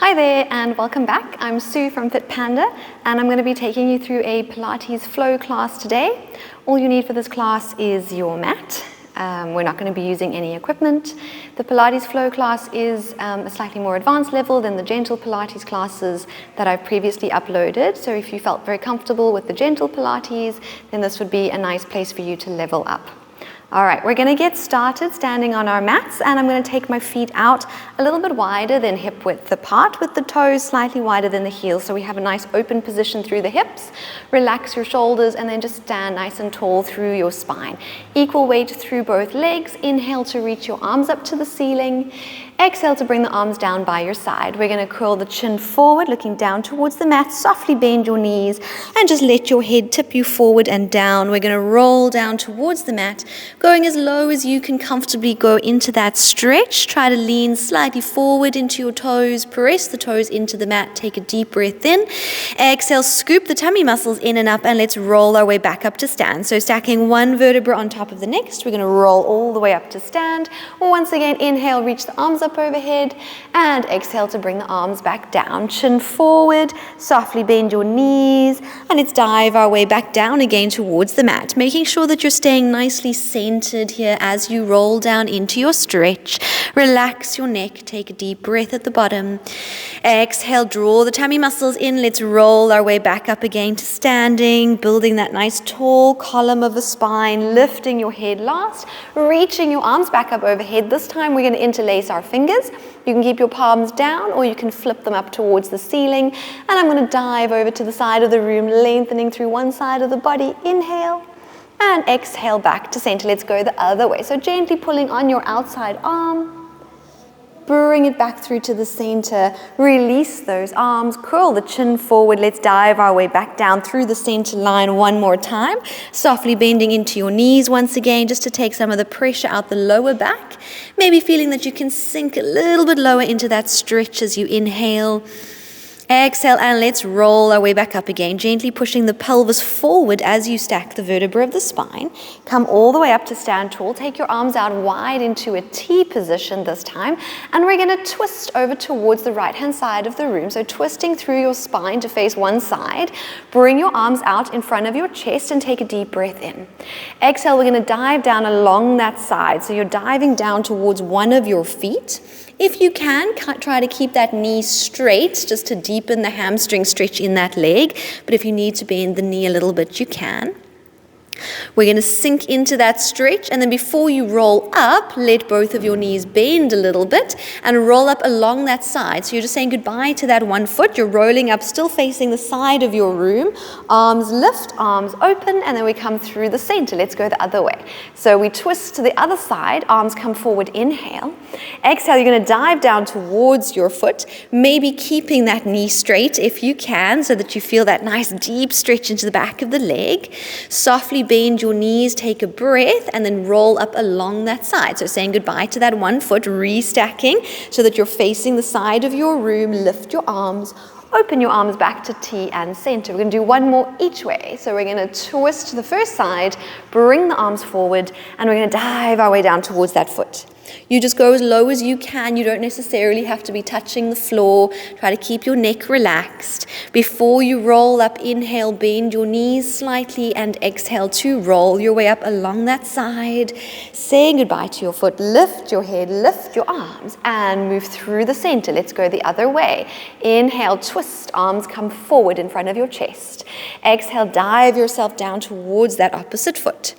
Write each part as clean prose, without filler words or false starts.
Hi there and welcome back. I'm Sue from Fit Panda and I'm going to be taking you through a Pilates Flow class today. All you need for this class is your mat. We're not going to be using any equipment. The Pilates Flow class is a slightly more advanced level than the gentle Pilates classes that I've previously uploaded. So if you felt very comfortable with the gentle Pilates, then this would be a nice place for you to level up. All right, we're going to get started standing on our mats, and I'm going to take my feet out a little bit wider than hip width apart, with the toes slightly wider than the heels, so we have a nice open position through the hips. Relax your shoulders and then just stand nice and tall through your spine. Equal weight through both legs. Inhale to reach your arms up to the ceiling. Exhale to bring the arms down by your side. We're going to curl the chin forward, looking down towards the mat. Softly bend your knees and just let your head tip you forward and down. We're going to roll down towards the mat, going as low as you can comfortably go into that stretch. Try to lean slightly forward into your toes. Press the toes into the mat. Take a deep breath in. Exhale, scoop the tummy muscles in and up, and let's roll our way back up to stand. So stacking one vertebra on top of the next. We're going to roll all the way up to stand. Once again, inhale, reach the arms up overhead, and exhale to bring the arms back down. Chin forward, softly bend your knees, and let's dive our way back down again towards the mat, making sure that you're staying nicely centered here as you roll down into your stretch. Relax your neck, take a deep breath at the bottom. Exhale, draw the tummy muscles in. Let's roll our way back up again to standing, building that nice tall column of the spine, lifting your head last, reaching your arms back up overhead. This time we're going to interlace our fingers. You can keep your palms down or you can flip them up towards the ceiling. And I'm going to dive over to the side of the room, lengthening through one side of the body. Inhale and exhale back to center. Let's go the other way. So gently pulling on your outside arm. Bring it back through to the center. Release those arms. Curl the chin forward. Let's dive our way back down through the center line one more time. Softly bending into your knees once again, just to take some of the pressure out the lower back. Maybe feeling that you can sink a little bit lower into that stretch as you inhale. Exhale, and let's roll our way back up again, gently pushing the pelvis forward as you stack the vertebrae of the spine. Come all the way up to stand tall. Take your arms out wide into a T position this time, and we're going to twist over towards the right-hand side of the room. So twisting through your spine to face one side. Bring your arms out in front of your chest and take a deep breath in. Exhale, we're going to dive down along that side. So you're diving down towards one of your feet. If you can, try to keep that knee straight, just to deepen the hamstring stretch in that leg. But if you need to bend the knee a little bit, you can. We're going to sink into that stretch, and then before you roll up, let both of your knees bend a little bit and roll up along that side. So you're just saying goodbye to that one foot. You're rolling up, still facing the side of your room. Arms lift, arms open, and then we come through the center. Let's go the other way. So we twist to the other side, arms come forward, inhale. Exhale, you're going to dive down towards your foot, maybe keeping that knee straight if you can, so that you feel that nice deep stretch into the back of the leg. Softly bend your knees, take a breath, and then roll up along that side. So saying goodbye to that one foot, restacking so that you're facing the side of your room. Lift your arms, open your arms back to T and center. We're going to do one more each way. So we're going to twist to the first side, bring the arms forward, and we're going to dive our way down towards that foot. You just go as low as you can. You don't necessarily have to be touching the floor. Try to keep your neck relaxed. Before you roll up, inhale, bend your knees slightly, and exhale to roll your way up along that side. Saying goodbye to your foot. Lift your head, lift your arms, and move through the center. Let's go the other way. Inhale, twist, arms come forward in front of your chest. Exhale, dive yourself down towards that opposite foot.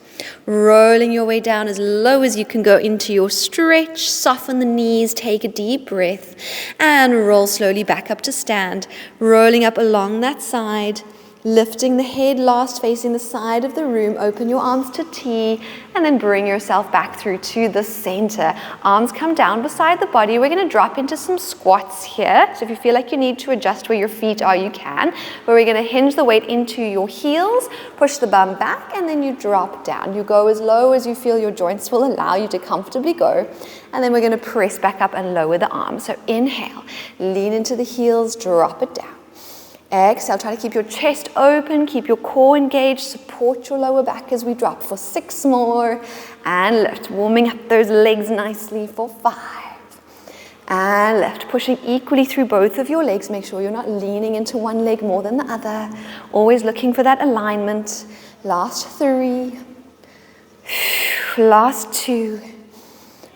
Rolling your way down as low as you can go into your stretch. Soften the knees, take a deep breath, and roll slowly back up to stand. Rolling up along that side. Lifting the head last, facing the side of the room. Open your arms to T, and then bring yourself back through to the center. Arms come down beside the body. We're going to drop into some squats here. So if you feel like you need to adjust where your feet are, you can. But we're going to hinge the weight into your heels, push the bum back, and then you drop down. You go as low as you feel your joints will allow you to comfortably go. And then we're going to press back up and lower the arms. So inhale, lean into the heels, drop it down. Exhale, try to keep your chest open, keep your core engaged, support your lower back as we drop for 6 more. And lift, warming up those legs nicely for 5. And lift, pushing equally through both of your legs. Make sure you're not leaning into one leg more than the other. Always looking for that alignment. Last 3. Last 2.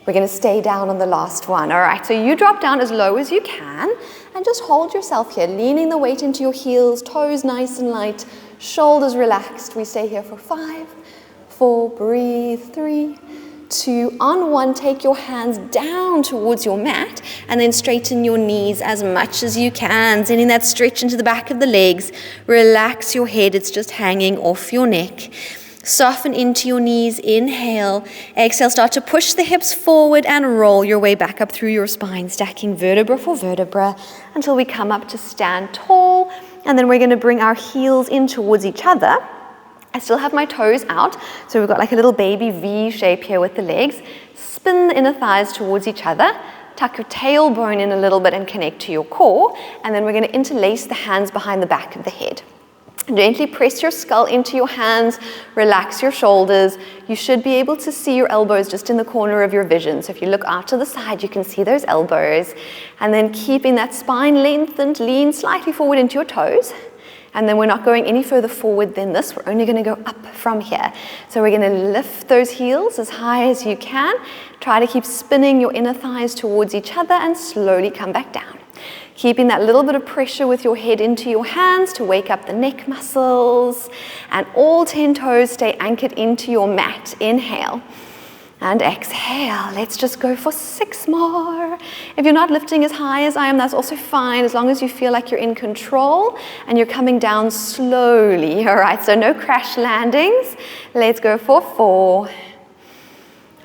We're going to stay down on the last one. All right, so you drop down as low as you can and just hold yourself here, leaning the weight into your heels, toes nice and light, shoulders relaxed. We stay here for 5, 4, breathe, 3, 2, on 1, take your hands down towards your mat and then straighten your knees as much as you can, sending that stretch into the back of the legs. Relax your head, it's just hanging off your neck. Soften into your knees, inhale. Exhale, start to push the hips forward and roll your way back up through your spine, stacking vertebra for vertebra until we come up to stand tall. And then we're going to bring our heels in towards each other. I still have my toes out, so we've got like a little baby V shape here with the legs. Spin the inner thighs towards each other. Tuck your tailbone in a little bit and connect to your core. And then we're going to interlace the hands behind the back of the head. Gently press your skull into your hands, relax your shoulders. You should be able to see your elbows just in the corner of your vision. So if you look out to the side, you can see those elbows. And then keeping that spine lengthened, lean slightly forward into your toes. And then we're not going any further forward than this. We're only going to go up from here. So we're going to lift those heels as high as you can. Try to keep spinning your inner thighs towards each other and slowly come back down. Keeping that little bit of pressure with your head into your hands to wake up the neck muscles. And all 10 toes stay anchored into your mat. Inhale and exhale. Let's just go for 6 more. If you're not lifting as high as I am, that's also fine, as long as you feel like you're in control and you're coming down slowly. All right, so no crash landings. Let's go for 4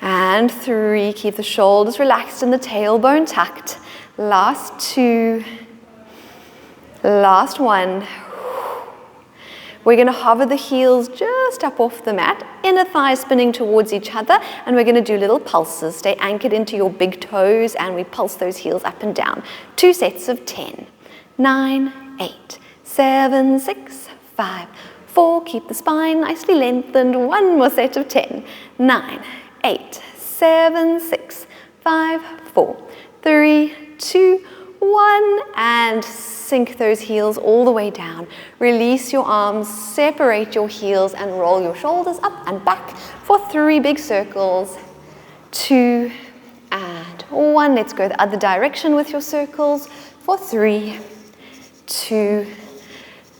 and 3. Keep the shoulders relaxed and the tailbone tucked. Last 2, last 1. We're going to hover the heels just up off the mat, inner thighs spinning towards each other, and we're going to do little pulses. Stay anchored into your big toes, and we pulse those heels up and down. 2 sets of 10, 9, 8, 7, 6, 5, 4. Keep the spine nicely lengthened. 1 more set of 10, 9, 8, 7, 6, 5, 4, 3, 2, 1, and sink those heels all the way down. Release your arms, separate your heels, and roll your shoulders up and back for 3 big circles. 2 and 1. Let's go the other direction with your circles for 3, 2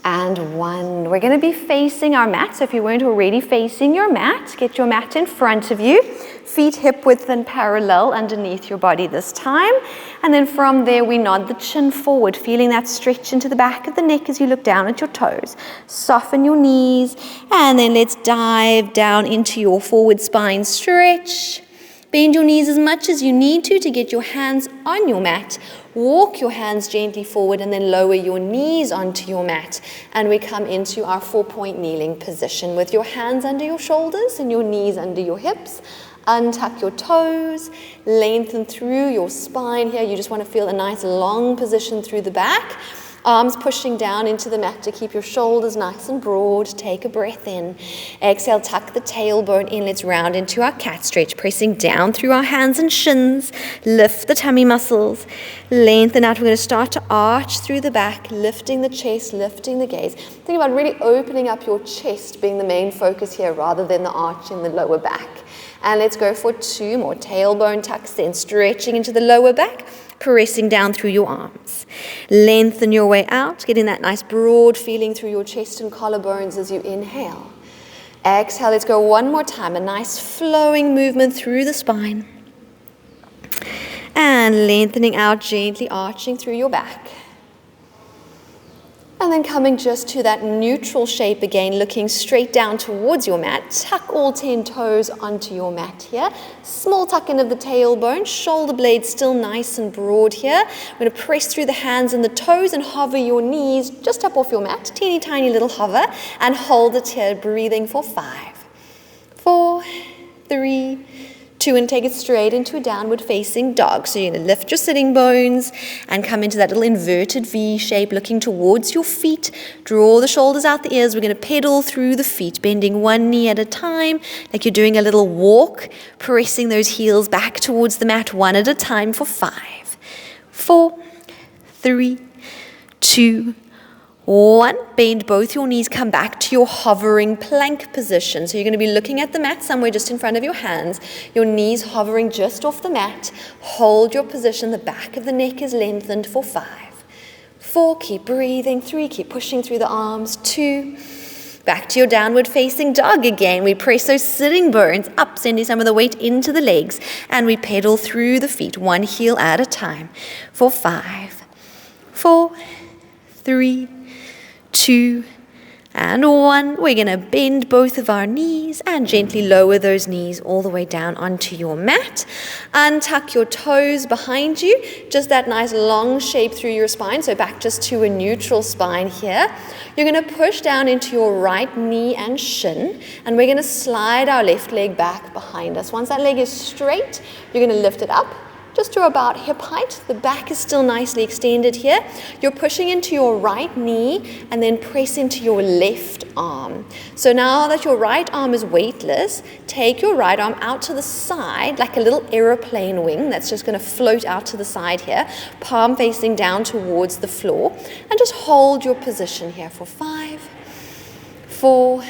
and 1. We're going to be facing our mat, so if you weren't already facing your mat, get your mat in front of you. Feet hip width and parallel underneath your body this time. And then from there, we nod the chin forward, feeling that stretch into the back of the neck as you look down at your toes. Soften your knees, and then let's dive down into your forward spine stretch. Bend your knees as much as you need to get your hands on your mat. Walk your hands gently forward and then lower your knees onto your mat. And we come into our 4-point kneeling position with your hands under your shoulders and your knees under your hips. Untuck your toes, lengthen through your spine here. You just want to feel a nice long position through the back. Arms pushing down into the mat to keep your shoulders nice and broad. Take a breath in. Exhale, tuck the tailbone in. Let's round into our cat stretch, pressing down through our hands and shins. Lift the tummy muscles. Lengthen out. We're going to start to arch through the back, lifting the chest, lifting the gaze. Think about really opening up your chest being the main focus here rather than the arch in the lower back. And let's go for 2 more. Tailbone tucks in, stretching into the lower back, pressing down through your arms. Lengthen your way out, getting that nice broad feeling through your chest and collarbones as you inhale. Exhale, let's go 1 more time. A nice flowing movement through the spine. And lengthening out, gently arching through your back. And then coming just to that neutral shape again, looking straight down towards your mat. Tuck all 10 toes onto your mat here. Small tuck in of the tailbone, shoulder blades still nice and broad here. We're going to press through the hands and the toes and hover your knees just up off your mat. Teeny tiny little hover, and hold it here, breathing for 5, 4, 3, 2, and take it straight into a downward facing dog. So you're going to lift your sitting bones and come into that little inverted V shape, looking towards your feet. Draw the shoulders out the ears. We're going to pedal through the feet, bending 1 knee at a time, like you're doing a little walk, pressing those heels back towards the mat 1 at a time for 5, 4, 3, 2, 1. Bend both your knees, come back to your hovering plank position. So you're going to be looking at the mat somewhere just in front of your hands. Your knees hovering just off the mat. Hold your position. The back of the neck is lengthened for 5, 4. Keep breathing. 3. Keep pushing through the arms. 2. Back to your downward facing dog again. We press those sitting bones up, sending some of the weight into the legs. And we pedal through the feet, one heel at a time. For 5, 4, 3, 2, and 1. We're going to bend both of our knees and gently lower those knees all the way down onto your mat. Untuck your toes behind you, just that nice long shape through your spine, so back just to a neutral spine here. You're going to push down into your right knee and shin, and we're going to slide our left leg back behind us. Once that leg is straight, you're going to lift it up just to about hip height. The back is still nicely extended here. You're pushing into your right knee and then press into your left arm. So now that your right arm is weightless, take your right arm out to the side like a little aeroplane wing that's just going to float out to the side here, palm facing down towards the floor, and just hold your position here for 5, 4,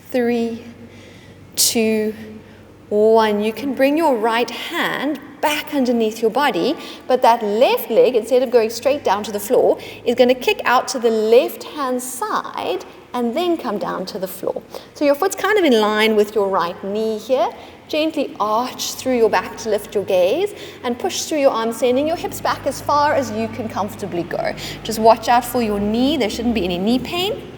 3, 2, 1. You can bring your right hand back underneath your body, but that left leg, instead of going straight down to the floor, is going to kick out to the left hand side and then come down to the floor. So your foot's kind of in line with your right knee here. Gently arch through your back to lift your gaze and push through your arms, sending your hips back as far as you can comfortably go. Just watch out for your knee. There shouldn't be any knee pain.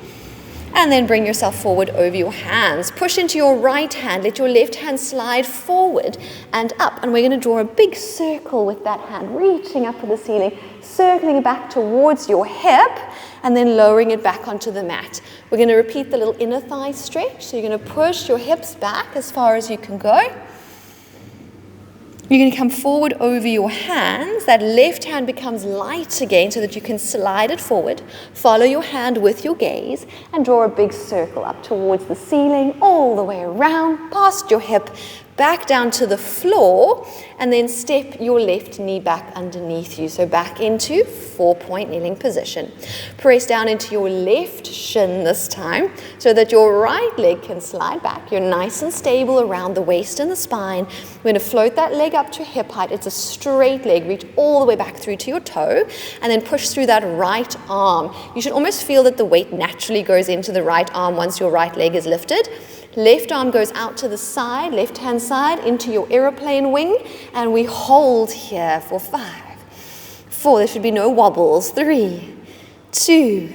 And then bring yourself forward over your hands. Push into your right hand. Let your left hand slide forward and up. And we're going to draw a big circle with that hand, reaching up to the ceiling, circling it back towards your hip, and then lowering it back onto the mat. We're going to repeat the little inner thigh stretch. So you're going to push your hips back as far as you can go. You're going to come forward over your hands. That left hand becomes light again so that you can slide it forward. Follow your hand with your gaze and draw a big circle up towards the ceiling, all the way around, past your hip, back down to the floor, and then step your left knee back underneath you. So back into 4-point kneeling position. Press down into your left shin this time so that your right leg can slide back. You're nice and stable around the waist and the spine. We're going to float that leg up to hip height. It's a straight leg. Reach all the way back through to your toe and then push through that right arm. You should almost feel that the weight naturally goes into the right arm once your right leg is lifted. Left arm goes out to the side, left hand side into your aeroplane wing, and we hold here for 5, 4. There should be no wobbles. 3, 2,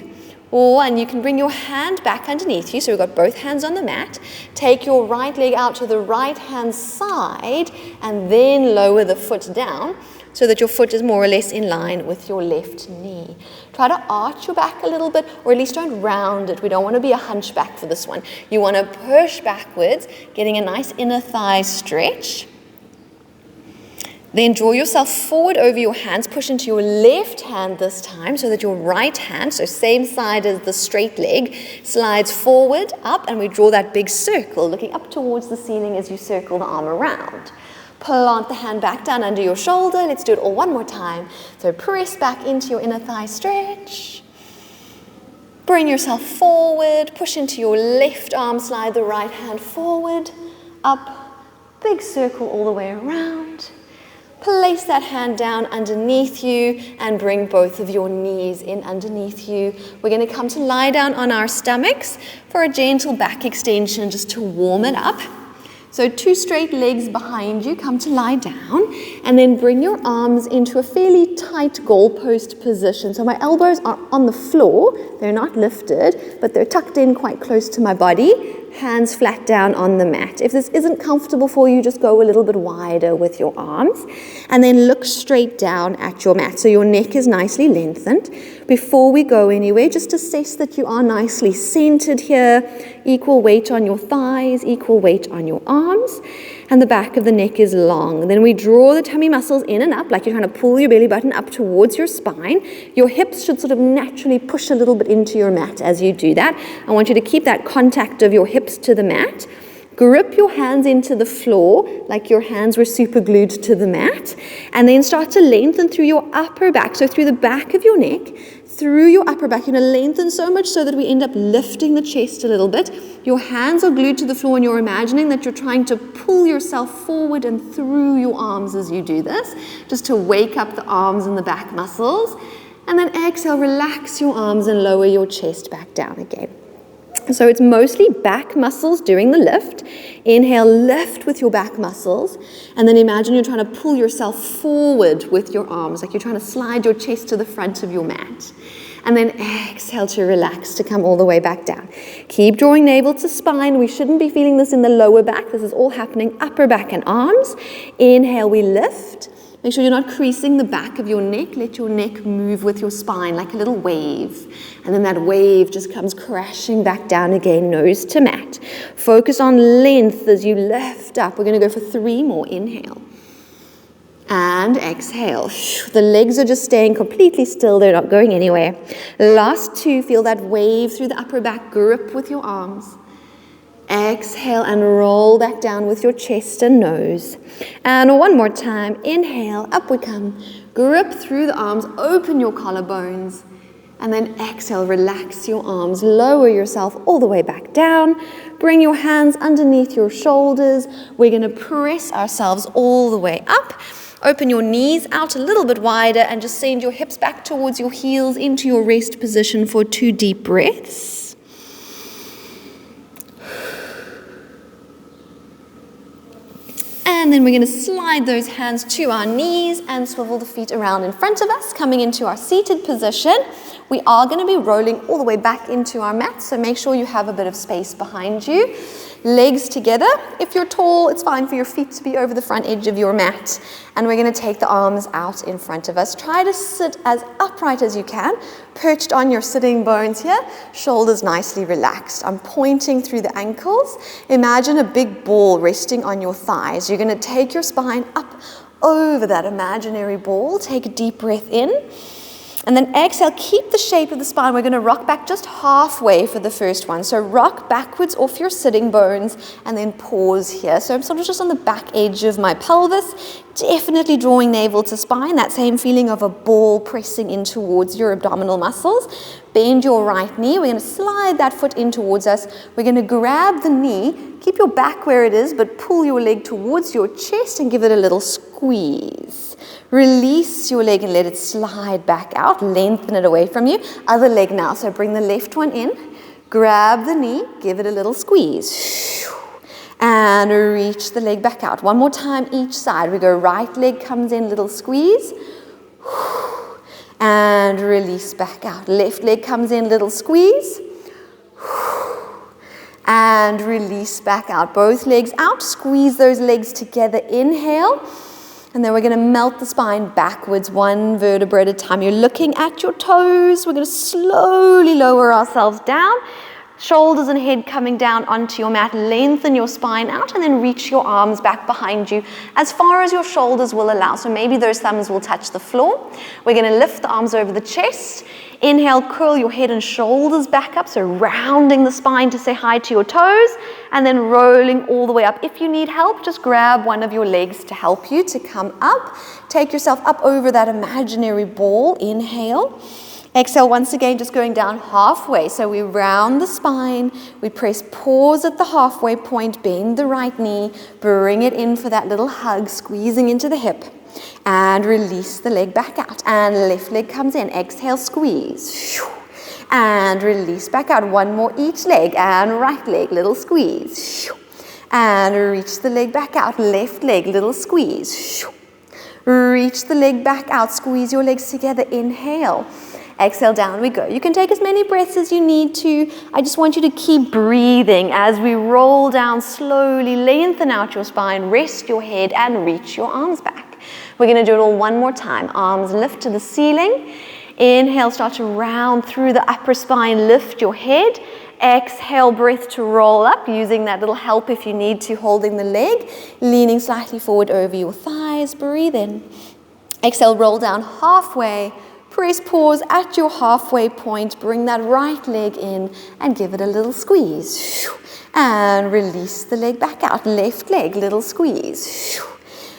1. You can bring your hand back underneath you. So we've got both hands on the mat. Take your right leg out to the right hand side and then lower the foot down so that your foot is more or less in line with your left knee. Try to arch your back a little bit, or at least don't round it. We don't want to be a hunchback for this one. You want to push backwards, getting a nice inner thigh stretch. Then draw yourself forward over your hands. Push into your left hand this time so that your right hand, so same side as the straight leg, slides forward, up, and we draw that big circle, looking up towards the ceiling as you circle the arm around. Plant the hand back down under your shoulder. Let's do it all one more time. So press back into your inner thigh stretch. Bring yourself forward. Push into your left arm. Slide the right hand forward, up. Big circle all the way around. Place that hand down underneath you and bring both of your knees in underneath you. We're going to come to lie down on our stomachs for a gentle back extension just to warm it up. So 2 straight legs behind you, come to lie down, and then bring your arms into a fairly tight goalpost position. So my elbows are on the floor, they're not lifted, but they're tucked in quite close to my body, hands flat down on the mat. If this isn't comfortable for you, just go a little bit wider with your arms, and then look straight down at your mat. So your neck is nicely lengthened. Before we go anywhere, just assess that you are nicely centered here, equal weight on your thighs, equal weight on your arms, and the back of the neck is long. Then we draw the tummy muscles in and up, like you're trying to pull your belly button up towards your spine. Your hips should sort of naturally push a little bit into your mat as you do that. I want you to keep that contact of your hips to the mat. Grip your hands into the floor like your hands were super glued to the mat, and then start to lengthen through your upper back, so through the back of your neck, through your upper back. You're going to lengthen so much so that we end up lifting the chest a little bit. Your hands are glued to the floor, and you're imagining that you're trying to pull yourself forward and through your arms as you do this, just to wake up the arms and the back muscles. And then exhale, relax your arms and lower your chest back down again. So it's mostly back muscles doing the lift. Inhale, lift with your back muscles, and then imagine you're trying to pull yourself forward with your arms, like you're trying to slide your chest to the front of your mat. And then exhale to relax, to come all the way back down. Keep drawing navel to spine. We shouldn't be feeling this in the lower back. This is all happening upper back and arms. Inhale, we lift. Make sure you're not creasing the back of your neck. Let your neck move with your spine like a little wave. And then that wave just comes crashing back down again, nose to mat. Focus on length as you lift up. We're going to go for 3 more. Inhale. And exhale. The legs are just staying completely still. They're not going anywhere. Last 2. Feel that wave through the upper back. Grip with your arms. Exhale and roll back down with your chest and nose. And one more time. Inhale, up we come. Grip through the arms, open your collarbones. And then exhale, relax your arms. Lower yourself all the way back down. Bring your hands underneath your shoulders. We're going to press ourselves all the way up. Open your knees out a little bit wider and just send your hips back towards your heels into your rest position for 2 deep breaths. And then we're going to slide those hands to our knees and swivel the feet around in front of us, coming into our seated position. We are going to be rolling all the way back into our mat, so make sure you have a bit of space behind you. Legs together. If you're tall, it's fine for your feet to be over the front edge of your mat. And we're going to take the arms out in front of us. Try to sit as upright as you can, perched on your sitting bones here, shoulders nicely relaxed. I'm pointing through the ankles. Imagine a big ball resting on your thighs. You're going to take your spine up over that imaginary ball. Take a deep breath in. And then exhale, keep the shape of the spine. We're going to rock back just halfway for the first one. So rock backwards off your sitting bones and then pause here. So I'm sort of just on the back edge of my pelvis, definitely drawing navel to spine, that same feeling of a ball pressing in towards your abdominal muscles. Bend your right knee. We're going to slide that foot in towards us. We're going to grab the knee, keep your back where it is, but pull your leg towards your chest and give it a little squeeze. Release your leg and let it slide back out. Lengthen it away from you. Other leg now. So bring the left one in. Grab the knee. Give it a little squeeze. And reach the leg back out. One more time each side. We go right leg comes in, little squeeze. And release back out. Left leg comes in, little squeeze. And release back out. Both legs out. Squeeze those legs together. Inhale. And then we're going to melt the spine backwards, 1 vertebra at a time. You're looking at your toes. We're going to slowly lower ourselves down. Shoulders and head coming down onto your mat. Lengthen your spine out and then reach your arms back behind you as far as your shoulders will allow. So maybe those thumbs will touch the floor. We're going to lift the arms over the chest. Inhale, curl your head and shoulders back up. So rounding the spine to say hi to your toes and then rolling all the way up. If you need help, just grab one of your legs to help you to come up. Take yourself up over that imaginary ball. Inhale. Exhale, once again, just going down halfway. So we round the spine, we press pause at the halfway point, bend the right knee, bring it in for that little hug, squeezing into the hip, and release the leg back out. And left leg comes in, exhale, squeeze, and release back out. One more each leg, and right leg, little squeeze, and reach the leg back out. Left leg, little squeeze, reach the leg back out, squeeze your legs together, inhale. Exhale, down we go. You can take as many breaths as you need to. I just want you to keep breathing as we roll down slowly. Lengthen out your spine, rest your head, and reach your arms back. We're going to do it all one more time. Arms lift to the ceiling. Inhale, start to round through the upper spine. Lift your head. Exhale, breath to roll up, using that little help if you need to, holding the leg. Leaning slightly forward over your thighs. Breathe in. Exhale, roll down halfway. Press pause at your halfway point, bring that right leg in and give it a little squeeze. And release the leg back out. Left leg, little squeeze.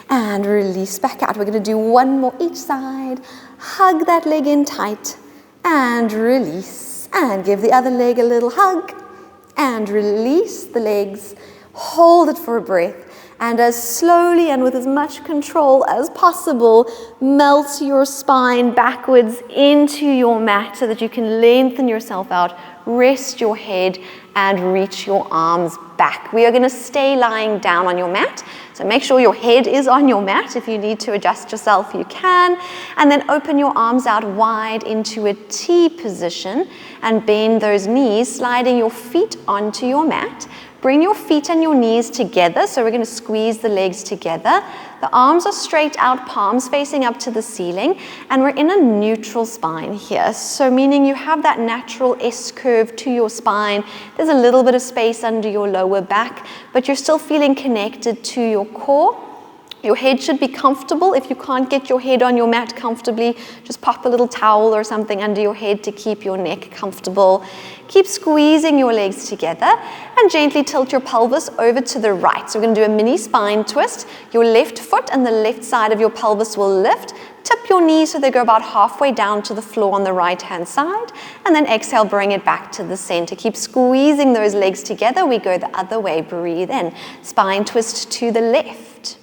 And release back out. We're going to do one more each side. Hug that leg in tight and release. And give the other leg a little hug and release the legs. Hold it for a breath. And as slowly and with as much control as possible, melt your spine backwards into your mat so that you can lengthen yourself out, rest your head, and reach your arms back. We are going to stay lying down on your mat, so make sure your head is on your mat. If you need to adjust yourself, you can. And then open your arms out wide into a T position and bend those knees, sliding your feet onto your mat. Bring your feet and your knees together, so we're going to squeeze the legs together. The arms are straight out, palms facing up to the ceiling, and we're in a neutral spine here, so meaning you have that natural S curve to your spine. There's a little bit of space under your lower back, but you're still feeling connected to your core. Your head should be comfortable. If you can't get your head on your mat comfortably, just pop a little towel or something under your head to keep your neck comfortable. Keep squeezing your legs together and gently tilt your pelvis over to the right. So we're going to do a mini spine twist. Your left foot and the left side of your pelvis will lift. Tip your knees so they go about halfway down to the floor on the right-hand side. And then exhale, bring it back to the center. Keep squeezing those legs together. We go the other way. Breathe in. Spine twist to the left.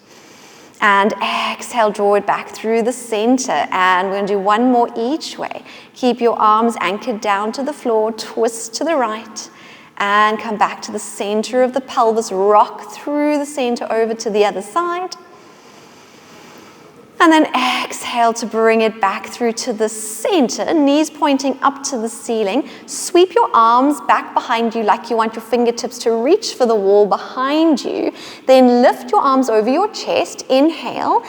And exhale, draw it back through the center. And we're going to do one more each way. Keep your arms anchored down to the floor, twist to the right, and come back to the center of the pelvis. Rock through the center over to the other side. And then exhale to bring it back through to the center, knees pointing up to the ceiling. Sweep your arms back behind you like you want your fingertips to reach for the wall behind you. Then lift your arms over your chest. Inhale.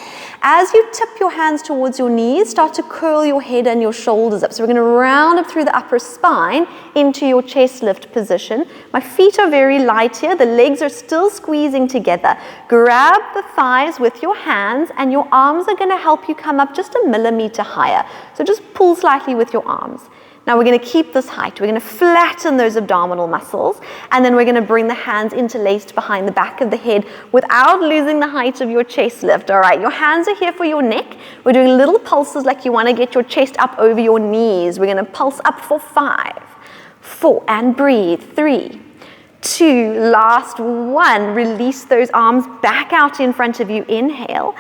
As you tip your hands towards your knees, start to curl your head and your shoulders up. So we're going to round up through the upper spine into your chest lift position. My feet are very light here. The legs are still squeezing together. Grab the thighs with your hands and your arms are going to help you come up just a millimeter higher. So just pull slightly with your arms. Now we're going to keep this height. We're going to flatten those abdominal muscles, and then we're going to bring the hands interlaced behind the back of the head without losing the height of your chest lift. All right, your hands are here for your neck. We're doing little pulses like you want to get your chest up over your knees. We're going to pulse up for 5, 4, and breathe. 3, 2, last 1. Release those arms back out in front of you. Inhale.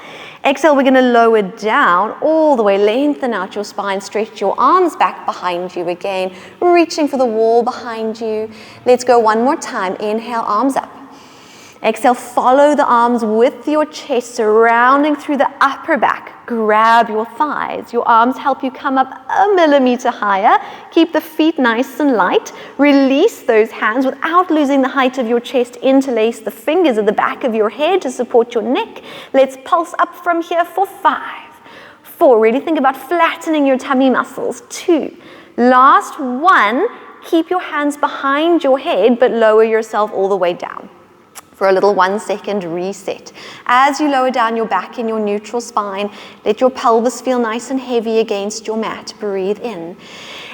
Exhale, we're going to lower down all the way, lengthen out your spine, stretch your arms back behind you again, reaching for the wall behind you. Let's go one more time. Inhale, arms up. Exhale, follow the arms with your chest, surrounding through the upper back. Grab your thighs. Your arms help you come up a millimeter higher. Keep the feet nice and light. Release those hands without losing the height of your chest. Interlace the fingers at the back of your head to support your neck. Let's pulse up from here for 5, 4. Really think about flattening your tummy muscles. 2. Last 1. Keep your hands behind your head, but lower yourself all the way down. For a little 1 second reset. As you lower down your back in your neutral spine, let your pelvis feel nice and heavy against your mat. Breathe in.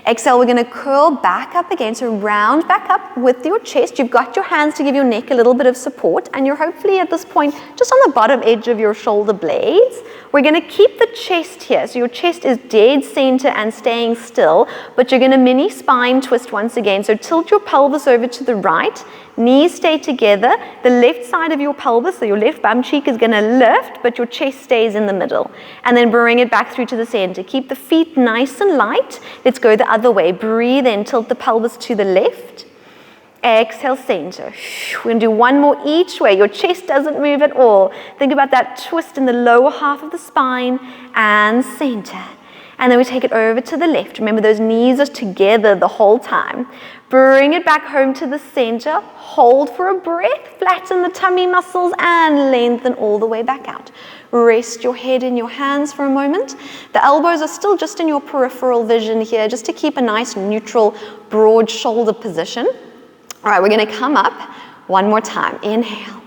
Exhale, we're going to curl back up again, so round back up with your chest. You've got your hands to give your neck a little bit of support, and you're hopefully at this point just on the bottom edge of your shoulder blades. We're going to keep the chest here, so your chest is dead center and staying still, but you're going to mini spine twist once again. So tilt your pelvis over to the right, knees stay together, the left side of your pelvis, so your left bum cheek is going to lift, but your chest stays in the middle. And then bring it back through to the center. Keep the feet nice and light. Let's go the other way. Breathe in, tilt the pelvis to the left. Exhale, center. We're going to do one more each way. Your chest doesn't move at all. Think about that twist in the lower half of the spine and center. And then we take it over to the left. Remember, those knees are together the whole time. Bring it back home to the center. Hold for a breath. Flatten the tummy muscles and lengthen all the way back out. Rest your head in your hands for a moment. The elbows are still just in your peripheral vision here, just to keep a nice neutral, broad shoulder position. All right, we're going to come up one more time. Inhale.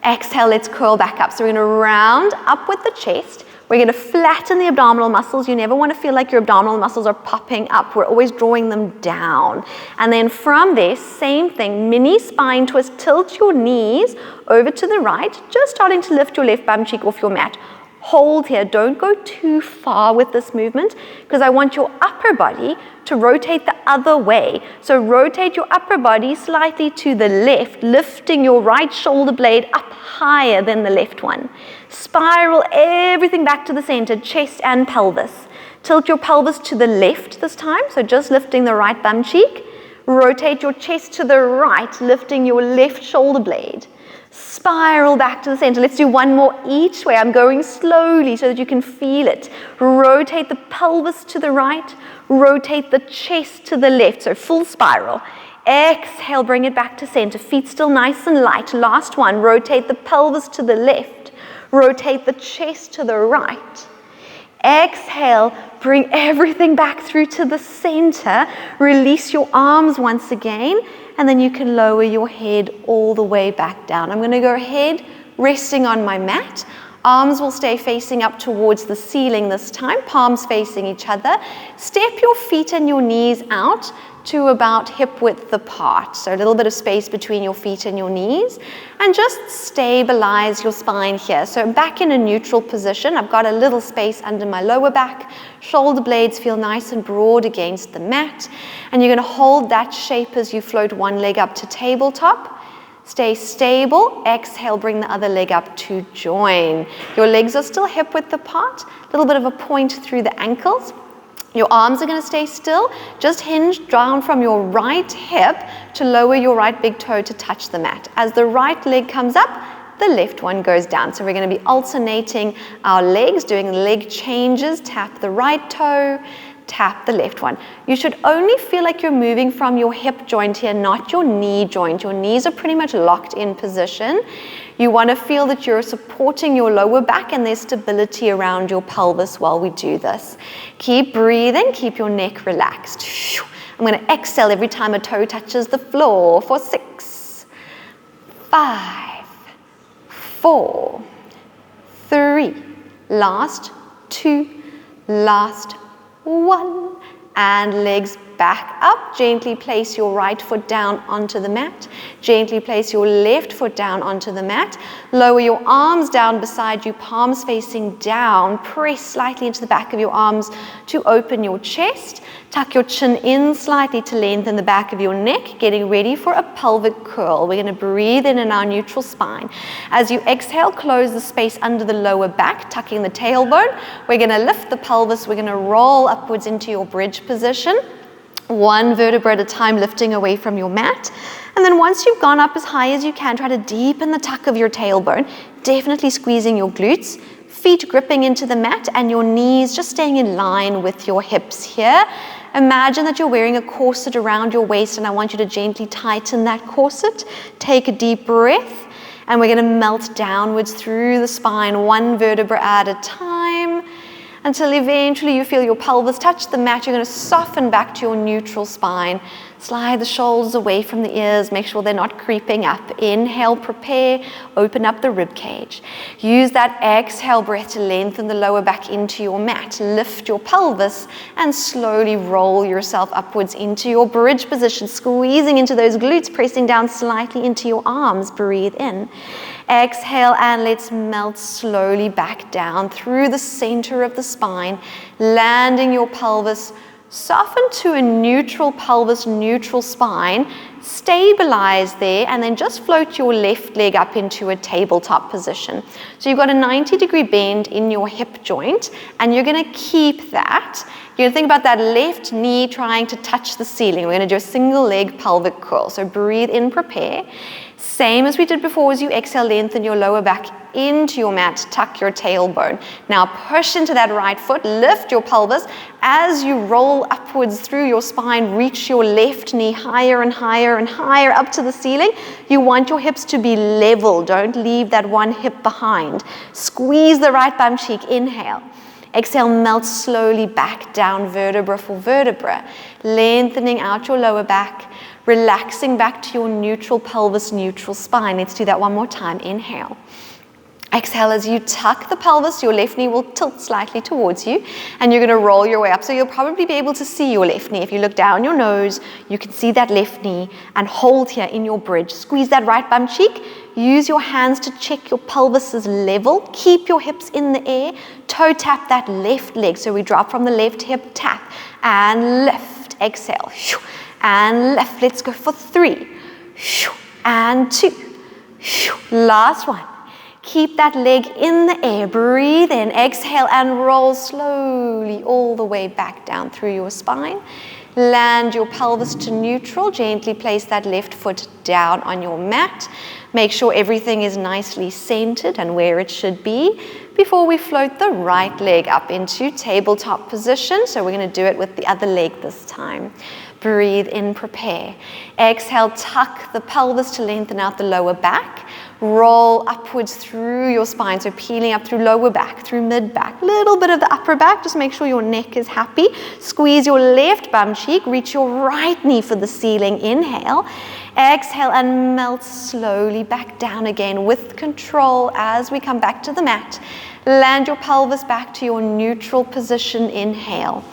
Exhale, let's curl back up. So we're going to round up with the chest. We're going to flatten the abdominal muscles. You never want to feel like your abdominal muscles are popping up. We're always drawing them down. And then from there, same thing, mini spine twist. Tilt your knees over to the right, just starting to lift your left bum cheek off your mat. Hold here. Don't go too far with this movement because I want your upper body to rotate the other way. So rotate your upper body slightly to the left, lifting your right shoulder blade up higher than the left one. Spiral everything back to the center, chest and pelvis. Tilt your pelvis to the left this time, so just lifting the right bum cheek. Rotate your chest to the right, lifting your left shoulder blade. Spiral back to the center. Let's do one more each way. I'm going slowly so that you can feel it. Rotate the pelvis to the right. Rotate the chest to the left. So full spiral. Exhale, bring it back to center. Feet still nice and light. Last one. Rotate the pelvis to the left. Rotate the chest to the right. Exhale, bring everything back through to the center. Release your arms once again. And then you can lower your head all the way back down. I'm going to go ahead, resting on my mat. Arms will stay facing up towards the ceiling this time, palms facing each other. Step your feet and your knees out to about hip width apart. So a little bit of space between your feet and your knees. And just stabilize your spine here. So back in a neutral position. I've got a little space under my lower back. Shoulder blades feel nice and broad against the mat. And you're going to hold that shape as you float one leg up to tabletop. Stay stable. Exhale, bring the other leg up to join. Your legs are still hip width apart. A little bit of a point through the ankles. Your arms are going to stay still. Just hinge down from your right hip to lower your right big toe to touch the mat. As the right leg comes up, the left one goes down. So we're going to be alternating our legs, doing leg changes. Tap the right toe, tap the left one. You should only feel like you're moving from your hip joint here, not your knee joint. Your knees are pretty much locked in position. You want to feel that you're supporting your lower back and there's stability around your pelvis while we do this. Keep breathing, keep your neck relaxed. I'm going to exhale every time a toe touches the floor for 6, 5, 4, 3, last 2, last 1, and legs back up. Gently place your right foot down onto the mat. Gently place your left foot down onto the mat. Lower your arms down beside you, palms facing down. Press slightly into the back of your arms to open your chest. Tuck your chin in slightly to lengthen the back of your neck, getting ready for a pelvic curl. We're going to breathe in our neutral spine. As you exhale, close the space under the lower back, tucking the tailbone. We're going to lift the pelvis. We're going to roll upwards into your bridge position. One vertebra at a time, lifting away from your mat. And then once you've gone up as high as you can, try to deepen the tuck of your tailbone, definitely squeezing your glutes, feet gripping into the mat and your knees just staying in line with your hips here. Imagine that you're wearing a corset around your waist and I want you to gently tighten that corset. Take a deep breath and we're going to melt downwards through the spine, one vertebra at a time, until eventually you feel your pelvis touch the mat. You're going to soften back to your neutral spine. Slide the shoulders away from the ears. Make sure they're not creeping up. Inhale, prepare. Open up the rib cage. Use that exhale breath to lengthen the lower back into your mat. Lift your pelvis and slowly roll yourself upwards into your bridge position. Squeezing into those glutes, pressing down slightly into your arms. Breathe in. Exhale and let's melt slowly back down through the center of the spine, landing your pelvis. Soften to a neutral pelvis, neutral spine. Stabilize there and then just float your left leg up into a tabletop position. So you've got a 90-degree bend in your hip joint and you're going to keep that. You're going to think about that left knee trying to touch the ceiling. We're going to do a single leg pelvic curl. So breathe in, prepare. Same as we did before. As you exhale, lengthen your lower back into your mat, tuck your tailbone. Now push into that right foot, lift your pelvis. As you roll upwards through your spine, reach your left knee higher and higher and higher up to the ceiling. You want your hips to be level. Don't leave that one hip behind. Squeeze the right bum cheek, inhale. Exhale, melt slowly back down vertebra for vertebra, lengthening out your lower back, relaxing back to your neutral pelvis, neutral spine. Let's do that one more time. Inhale. Exhale as you tuck the pelvis, your left knee will tilt slightly towards you, and you're going to roll your way up. So you'll probably be able to see your left knee. If you look down your nose, you can see that left knee, and hold here in your bridge. Squeeze that right bum cheek. Use your hands to check your pelvis's level. Keep your hips in the air. Toe tap that left leg. So we drop from the left hip, tap, and lift. Exhale. And lift. Let's go for 3. And 2. Last one. Keep that leg in the air. Breathe in. Exhale and roll slowly all the way back down through your spine. Land your pelvis to neutral. Gently place that left foot down on your mat. Make sure everything is nicely centered and where it should be before we float the right leg up into tabletop position. So we're going to do it with the other leg this time. Breathe in, prepare. Exhale, tuck the pelvis to lengthen out the lower back. Roll upwards through your spine, so peeling up through lower back, through mid back, little bit of the upper back, just make sure your neck is happy. Squeeze your left bum cheek, reach your right knee for the ceiling, inhale. Exhale and melt slowly back down again with control as we come back to the mat. Land your pelvis back to your neutral position, inhale.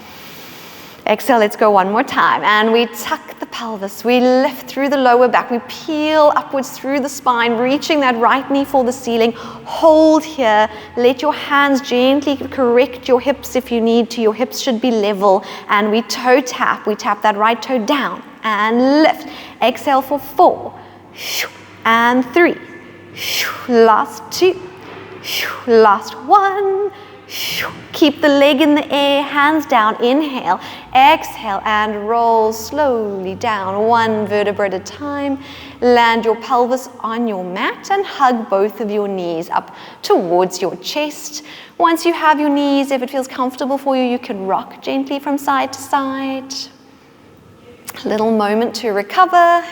Exhale, let's go one more time. And we tuck the pelvis. We lift through the lower back. We peel upwards through the spine, reaching that right knee for the ceiling. Hold here. Let your hands gently correct your hips if you need to. Your hips should be level. And we toe tap. We tap that right toe down and lift. Exhale for 4 and 3. Last 2. Last 1. Keep the leg in the air, hands down, inhale, exhale, and roll slowly down, 1 vertebra at a time. Land your pelvis on your mat and hug both of your knees up towards your chest. Once you have your knees, if it feels comfortable for you, you can rock gently from side to side. A little moment to recover.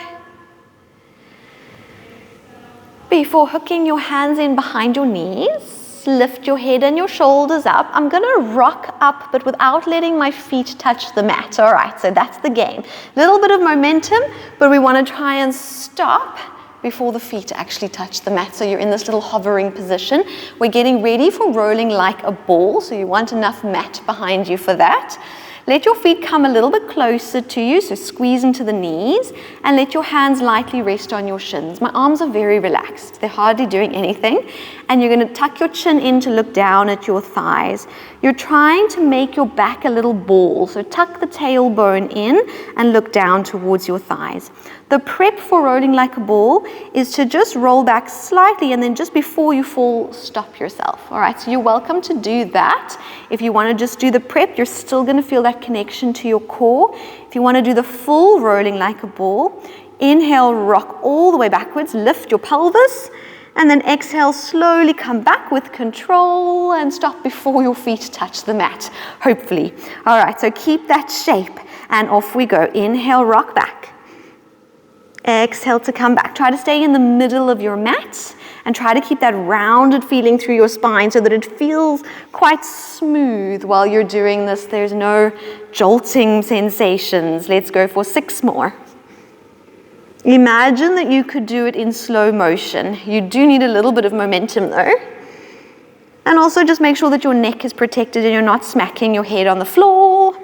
Before hooking your hands in behind your knees, lift your head and your shoulders up. I'm going to rock up, but without letting my feet touch the mat. All right, so that's the game. Little bit of momentum, but we want to try and stop before the feet actually touch the mat. So you're in this little hovering position. We're getting ready for rolling like a ball, so you want enough mat behind you for that. Let your feet come a little bit closer to you, so squeeze into the knees, and let your hands lightly rest on your shins. My arms are very relaxed. They're hardly doing anything. And you're going to tuck your chin in to look down at your thighs. You're trying to make your back a little ball, so tuck the tailbone in and look down towards your thighs. The prep for rolling like a ball is to just roll back slightly, and then just before you fall, stop yourself. All right, so you're welcome to do that. If you want to just do the prep, you're still going to feel that connection to your core. If you want to do the full rolling like a ball, inhale, rock all the way backwards, lift your pelvis, and then exhale, slowly come back with control and stop before your feet touch the mat, hopefully. All right, so keep that shape, and off we go. Inhale, rock back. Exhale to come back. Try to stay in the middle of your mat and try to keep that rounded feeling through your spine so that it feels quite smooth while you're doing this. There's no jolting sensations. Let's go for 6 more. Imagine that you could do it in slow motion. You do need a little bit of momentum though. And also just make sure that your neck is protected and you're not smacking your head on the floor.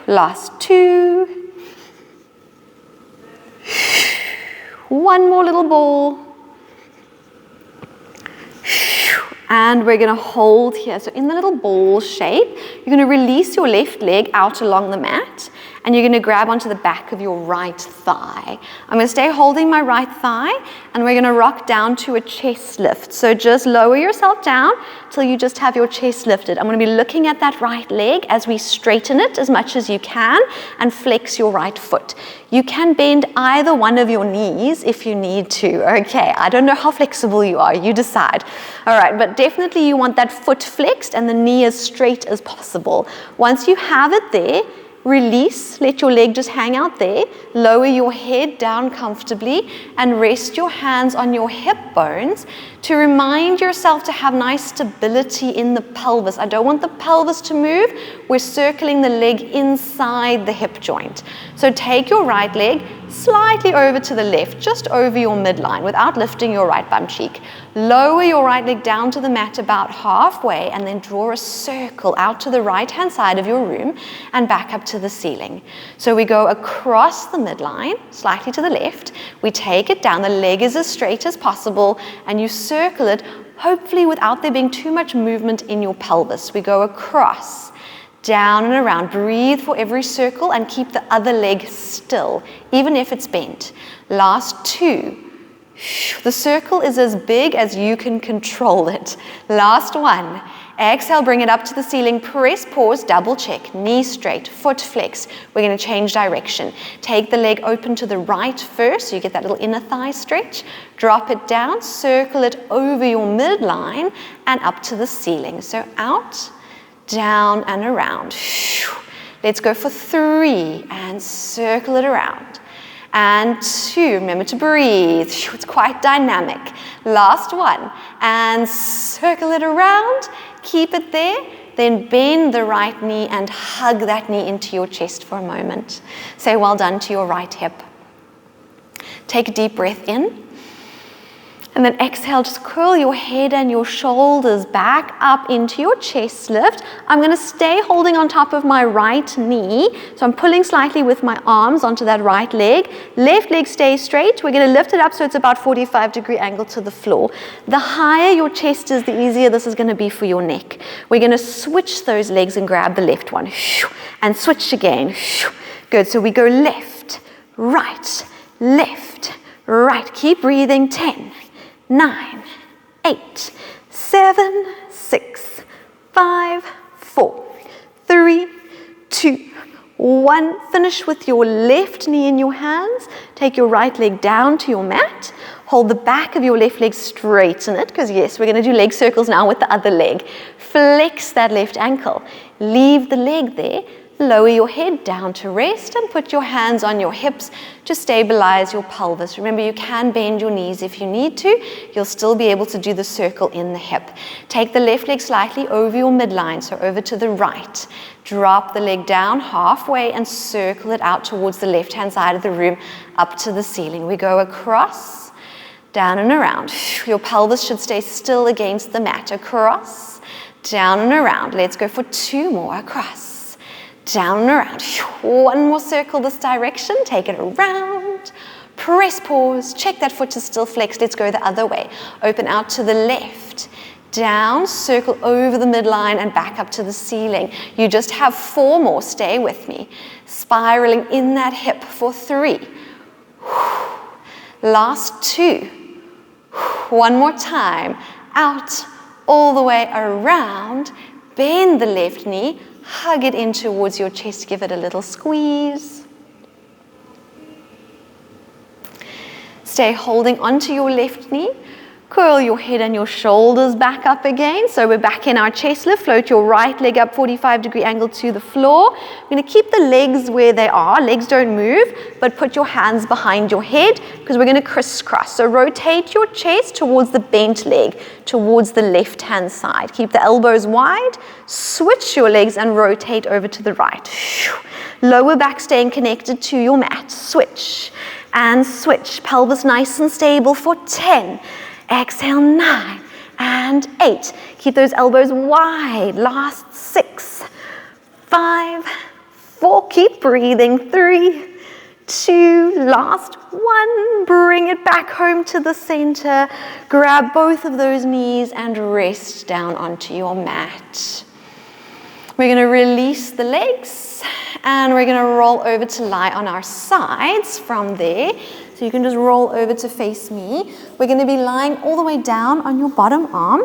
Last 2. 1 more little ball. And we're going to hold here. So in the little ball shape, you're going to release your left leg out along the mat, and you're going to grab onto the back of your right thigh. I'm going to stay holding my right thigh, and we're going to rock down to a chest lift. So just lower yourself down till you just have your chest lifted. I'm going to be looking at that right leg as we straighten it as much as you can and flex your right foot. You can bend either one of your knees if you need to. Okay, I don't know how flexible you are, you decide. All right, but definitely you want that foot flexed and the knee as straight as possible. Once you have it there, release, let your leg just hang out there, lower your head down comfortably and rest your hands on your hip bones to remind yourself to have nice stability in the pelvis. I don't want the pelvis to move. We're circling the leg inside the hip joint. So take your right leg, slightly over to the left, just over your midline without lifting your right bum cheek. Lower your right leg down to the mat about halfway and then draw a circle out to the right-hand side of your room and back up to the ceiling. So we go across the midline, slightly to the left. We take it down, the leg is as straight as possible, and you circle it, hopefully without there being too much movement in your pelvis. We go across, down and around. Breathe for every circle and keep the other leg still, even if it's bent. Last 2. The circle is as big as you can control it. Last 1. Exhale, bring it up to the ceiling. Press, pause, double check. Knee straight, foot flex. We're going to change direction. Take the leg open to the right first, so you get that little inner thigh stretch. Drop it down, circle it over your midline and up to the ceiling. So out, down and around. Let's go for 3 and circle it around. And 2, remember to breathe. It's quite dynamic. Last 1 and circle it around. Keep it there. Then bend the right knee and hug that knee into your chest for a moment. Say well done to your right hip. Take a deep breath in. And then exhale, just curl your head and your shoulders back up into your chest lift. I'm going to stay holding on top of my right knee. So I'm pulling slightly with my arms onto that right leg. Left leg stays straight. We're going to lift it up so it's about 45-degree angle to the floor. The higher your chest is, the easier this is going to be for your neck. We're going to switch those legs and grab the left one. And switch again. Good. So we go left, right, left, right. Keep breathing. 10. 9, 8, 7, 6, 5, 4, 3, 2, 1. Finish with your left knee in your hands. Take your right leg down to your mat. Hold the back of your left leg, straighten it, because yes, we're going to do leg circles now with the other leg. Flex that left ankle. Leave the leg there. Lower your head down to rest and put your hands on your hips to stabilize your pelvis. Remember, you can bend your knees if you need to. You'll still be able to do the circle in the hip. Take the left leg slightly over your midline, so over to the right. Drop the leg down halfway and circle it out towards the left-hand side of the room up to the ceiling. We go across, down and around. Your pelvis should stay still against the mat. Across, down and around. Let's go for 2 more. Across, down and around. 1 more circle this direction. Take it around. Press pause. Check that foot is still flexed. Let's go the other way. Open out to the left. Down, circle over the midline and back up to the ceiling. You just have 4 more. Stay with me. Spiraling in that hip for 3. Last 2. 1 more time. Out, all the way around. Bend the left knee. Hug it in towards your chest. Give it a little squeeze. Stay holding onto your left knee. Curl your head and your shoulders back up again. So we're back in our chest lift. Float your right leg up 45-degree angle to the floor. We're going to keep the legs where they are. Legs don't move, but put your hands behind your head because we're going to crisscross. So rotate your chest towards the bent leg, towards the left-hand side. Keep the elbows wide. Switch your legs and rotate over to the right. Lower back staying connected to your mat. Switch and switch. Pelvis nice and stable for 10. Exhale, 9 and 8. Keep those elbows wide. Last 6, 5, 4. Keep breathing. 3, 2. Last 1. Bring it back home to the center. Grab both of those knees and rest down onto your mat. We're going to release the legs and we're going to roll over to lie on our sides from there. So you can just roll over to face me. We're going to be lying all the way down on your bottom arm.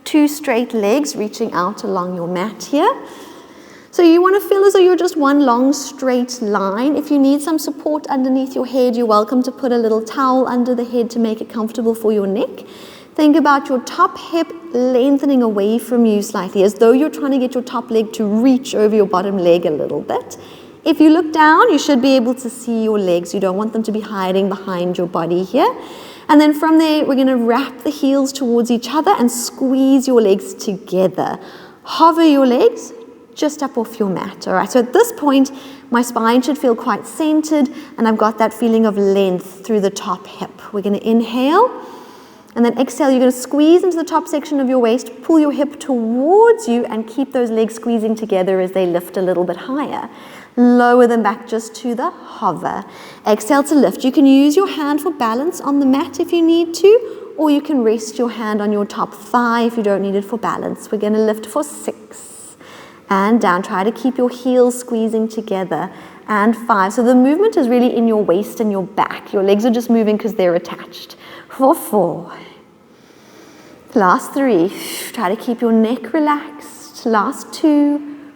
2 straight legs reaching out along your mat here. So you want to feel as though you're just one long straight line. If you need some support underneath your head, you're welcome to put a little towel under the head to make it comfortable for your neck. Think about your top hip lengthening away from you slightly, as though you're trying to get your top leg to reach over your bottom leg a little bit. If you look down, you should be able to see your legs. You don't want them to be hiding behind your body here. And then from there, we're going to wrap the heels towards each other and squeeze your legs together. Hover your legs just up off your mat. All right, so at this point, my spine should feel quite centered, and I've got that feeling of length through the top hip. We're going to inhale, and then exhale. You're going to squeeze into the top section of your waist, pull your hip towards you, and keep those legs squeezing together as they lift a little bit higher. Lower them back just to the hover. Exhale to lift. You can use your hand for balance on the mat if you need to, or you can rest your hand on your top thigh if you don't need it for balance. We're going to lift for 6. And down. Try to keep your heels squeezing together. And 5. So the movement is really in your waist and your back. Your legs are just moving because they're attached. For 4. Last 3. Try to keep your neck relaxed. Last 2.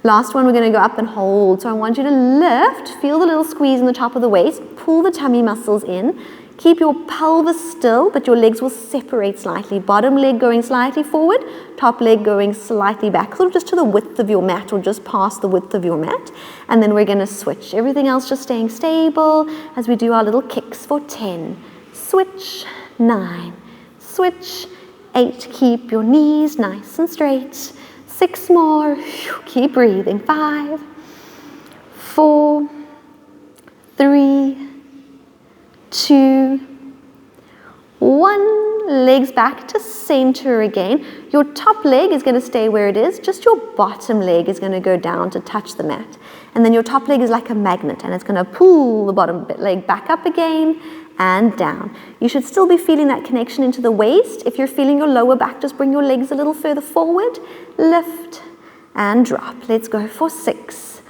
Last one, we're going to go up and hold. So I want you to lift, feel the little squeeze in the top of the waist, pull the tummy muscles in, keep your pelvis still, but your legs will separate slightly. Bottom leg going slightly forward, top leg going slightly back, sort of just to the width of your mat or just past the width of your mat. And then we're going to switch. Everything else just staying stable as we do our little kicks for 10. Switch, 9. Switch, 8. Keep your knees nice and straight. 6 more. Keep breathing. 5, 4, 3, 2, 1. Legs back to center again. Your top leg is going to stay where it is. Just your bottom leg is going to go down to touch the mat. And then your top leg is like a magnet, and it's going to pull the bottom leg back up again and down. You should still be feeling that connection into the waist. If you're feeling your lower back, just bring your legs a little further forward. Lift and drop. Let's go for 6.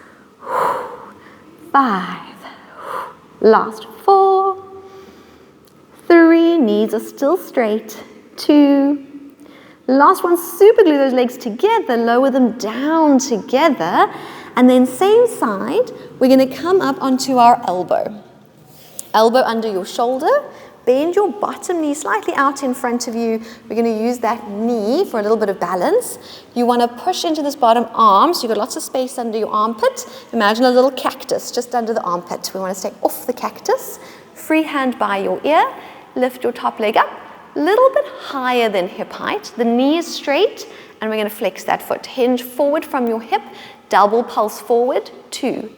5. Last 4. 3. Knees are still straight. 2. Last one, super glue those legs together. Lower them down together. And then same side, we're going to come up onto our elbow. Elbow under your shoulder, bend your bottom knee slightly out in front of you. We're going to use that knee for a little bit of balance. You want to push into this bottom arm, so you've got lots of space under your armpit. Imagine a little cactus just under the armpit. We want to stay off the cactus. Free hand by your ear. Lift your top leg up, a little bit higher than hip height. The knee is straight, and we're going to flex that foot. Hinge forward from your hip, double pulse forward. 2,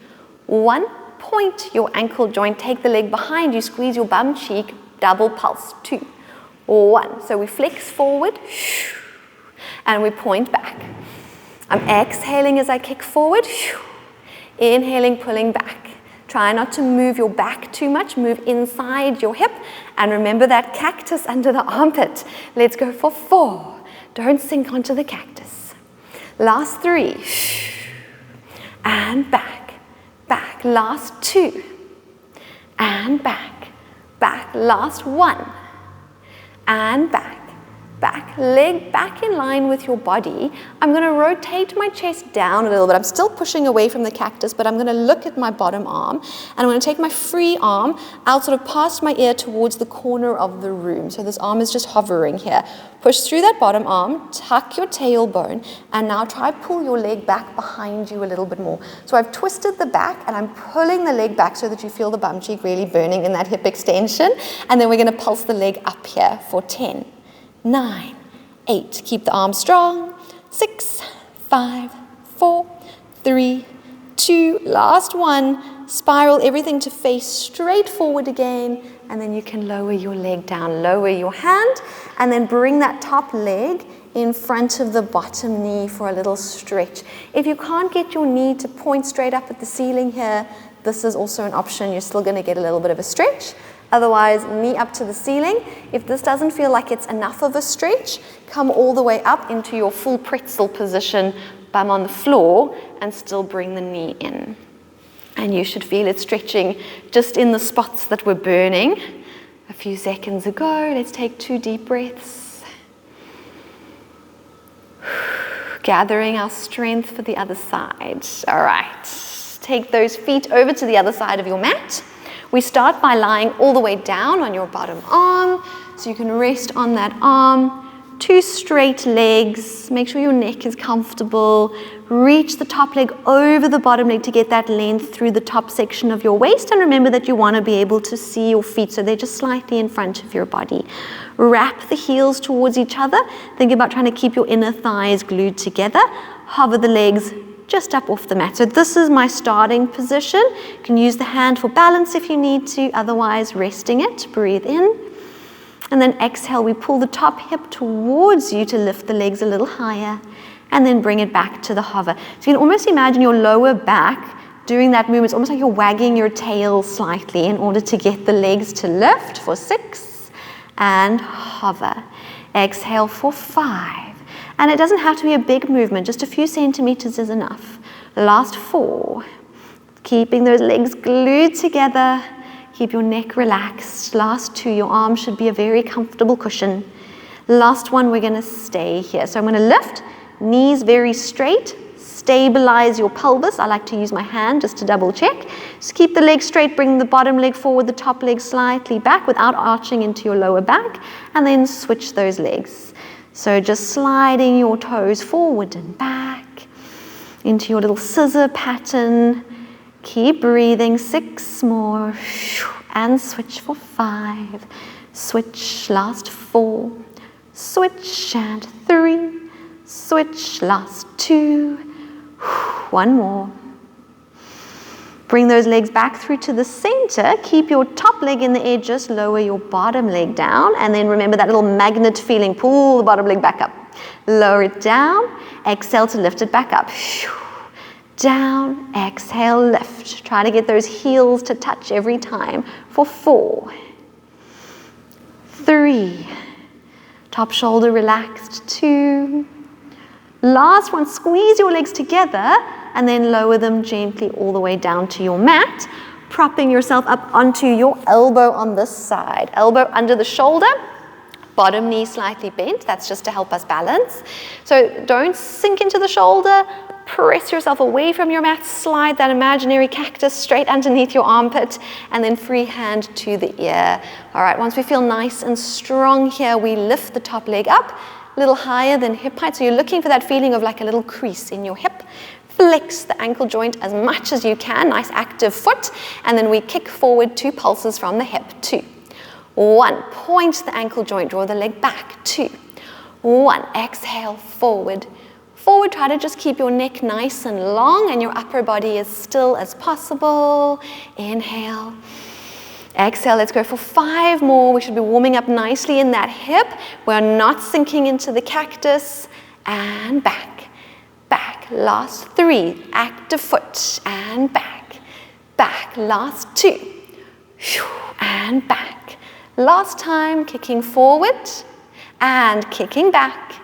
1. Point your ankle joint, take the leg behind you, squeeze your bum cheek, double pulse. 2, 1. So we flex forward and we point back. I'm exhaling as I kick forward, inhaling, pulling back. Try not to move your back too much, move inside your hip, and remember that cactus under the armpit. Let's go for 4. Don't sink onto the cactus. Last 3 and back. Back. Last 2 and back. Back. Last 1 and back. Back. Leg back in line with your body. I'm going to rotate my chest down a little bit. I'm still pushing away from the cactus, but I'm going to look at my bottom arm, and I'm going to take my free arm out sort of past my ear towards the corner of the room. So this arm is just hovering here. Push through that bottom arm, tuck your tailbone, and now try pull your leg back behind you a little bit more. So I've twisted the back, and I'm pulling the leg back so that you feel the bum cheek really burning in that hip extension. And then we're going to pulse the leg up here for 10. 9, 8. Keep the arm strong. 6, 5, 4, 3, 2. Last 1. Spiral everything to face straight forward again, and then you can lower your leg down. Lower your hand, and then bring that top leg in front of the bottom knee for a little stretch. If you can't get your knee to point straight up at the ceiling here, this is also an option. You're still going to get a little bit of a stretch. Otherwise, knee up to the ceiling. If this doesn't feel like it's enough of a stretch, come all the way up into your full pretzel position, bum on the floor, and still bring the knee in. And you should feel it stretching just in the spots that were burning a few seconds ago. Let's take 2 deep breaths. Gathering our strength for the other side. All right. Take those feet over to the other side of your mat. We start by lying all the way down on your bottom arm, so you can rest on that arm, 2 straight legs. Make sure your neck is comfortable. Reach the top leg over the bottom leg to get that length through the top section of your waist. And remember that you want to be able to see your feet, so they're just slightly in front of your body. Wrap the heels towards each other. Think about trying to keep your inner thighs glued together. Hover the legs just up off the mat. So this is my starting position. You can use the hand for balance if you need to, otherwise resting it. Breathe in. And then exhale, we pull the top hip towards you to lift the legs a little higher, and then bring it back to the hover. So you can almost imagine your lower back doing that movement. It's almost like you're wagging your tail slightly in order to get the legs to lift for 6, and hover. Exhale for 5. And it doesn't have to be a big movement, just a few centimeters is enough. Last 4. Keeping those legs glued together. Keep your neck relaxed. Last 2, your arms should be a very comfortable cushion. Last 1, we're gonna stay here. So I'm gonna lift, knees very straight, stabilize your pelvis. I like to use my hand just to double check. Just keep the legs straight, bring the bottom leg forward, the top leg slightly back without arching into your lower back, and then switch those legs. So just sliding your toes forward and back into your little scissor pattern. Keep breathing, 6 more, and switch for 5. Switch, last 4. Switch, and 3. Switch, last 2. 1 more. Bring those legs back through to the center. Keep your top leg in the air, just lower your bottom leg down. And then remember that little magnet feeling, pull the bottom leg back up. Lower it down, exhale to lift it back up. Down, exhale, lift. Try to get those heels to touch every time for 4, 3, top shoulder relaxed, 2. Last one, squeeze your legs together and then lower them gently all the way down to your mat, propping yourself up onto your elbow on this side. Elbow under the shoulder, bottom knee slightly bent. That's just to help us balance. So don't sink into the shoulder. Press yourself away from your mat, slide that imaginary cactus straight underneath your armpit, and then free hand to the ear. All right, once we feel nice and strong here, we lift the top leg up, a little higher than hip height. So you're looking for that feeling of like a little crease in your hip. Flex the ankle joint as much as you can, nice active foot, and then we kick forward 2 pulses from the hip. 2, 1, point the ankle joint, draw the leg back. 2, 1, exhale, forward. Forward, try to just keep your neck nice and long and your upper body as still as possible. Inhale. Exhale, let's go for 5 more. We should be warming up nicely in that hip. We're not sinking into the cactus. And back, back. Last 3, active foot, and back, back. Last 2, and back. Last time, kicking forward and kicking back.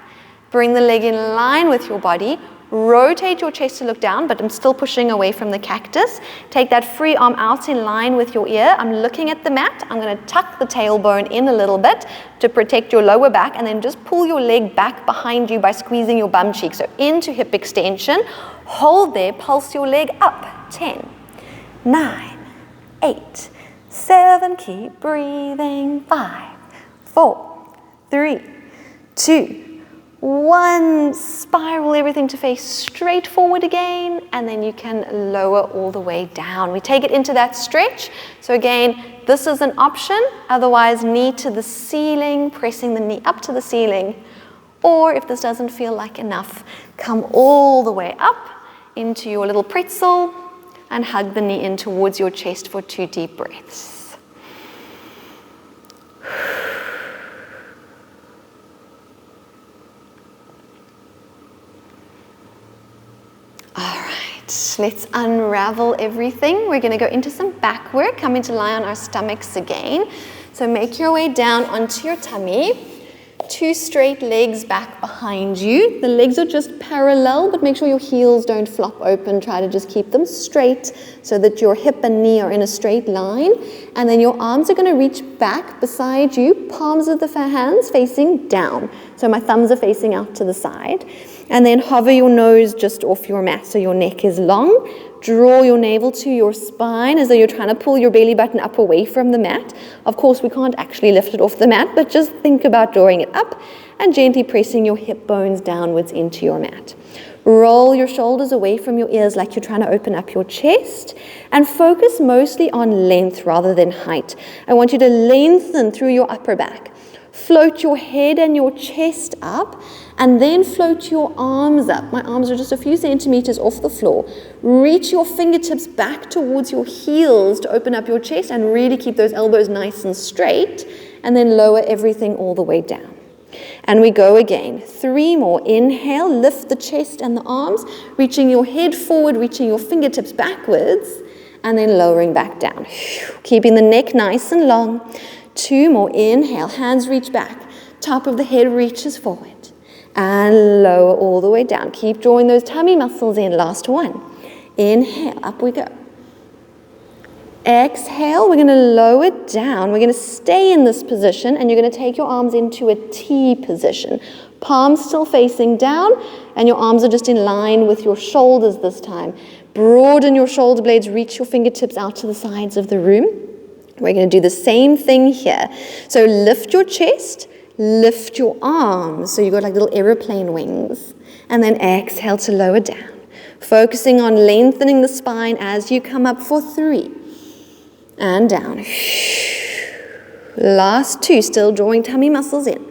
Bring the leg in line with your body. Rotate your chest to look down, but I'm still pushing away from the cactus. Take that free arm out in line with your ear. I'm looking at the mat. I'm going to tuck the tailbone in a little bit to protect your lower back, and then just pull your leg back behind you by squeezing your bum cheek. So into hip extension. Hold there. Pulse your leg up. 10, 9, 8, 7. Keep breathing. 5, 4, 3, 2, 1, spiral everything to face straight forward again, and then you can lower all the way down. We take it into that stretch. So again, this is an option. Otherwise, knee to the ceiling, pressing the knee up to the ceiling. Or if this doesn't feel like enough, come all the way up into your little pretzel and hug the knee in towards your chest for 2 deep breaths. Let's unravel everything. We're going to go into some back work, coming to lie on our stomachs again. So make your way down onto your tummy. 2 straight legs back behind you. The legs are just parallel, but make sure your heels don't flop open. Try to just keep them straight so that your hip and knee are in a straight line. And then your arms are going to reach back beside you, palms of the hands facing down. So So my thumbs are facing out to the side. And then hover your nose just off your mat so your neck is long. Draw your navel to your spine as though you're trying to pull your belly button up away from the mat. Of course, we can't actually lift it off the mat, but just think about drawing it up and gently pressing your hip bones downwards into your mat. Roll your shoulders away from your ears like you're trying to open up your chest, and focus mostly on length rather than height. I want you to lengthen through your upper back. Float your head and your chest up, and then float your arms up. My arms are just a few centimeters off the floor. Reach your fingertips back towards your heels to open up your chest and really keep those elbows nice and straight, and then lower everything all the way down. And we go again. 3 more. Inhale, lift the chest and the arms, reaching your head forward, reaching your fingertips backwards, and then lowering back down. Keeping the neck nice and long. 2 more. Inhale, hands reach back, top of the head reaches forward, and lower all the way down. Keep drawing those tummy muscles in. Last one. Inhale, up we go. Exhale, we're going to lower down. We're going to stay in this position, and you're going to take your arms into a T position. Palms still facing down, and your arms are just in line with your shoulders this time. Broaden your shoulder blades, reach your fingertips out to the sides of the room. We're going to do the same thing here. So lift your chest, lift your arms. So you've got like little aeroplane wings. And then exhale to lower down. Focusing on lengthening the spine as you come up for 3. And down. Last 2, still drawing tummy muscles in.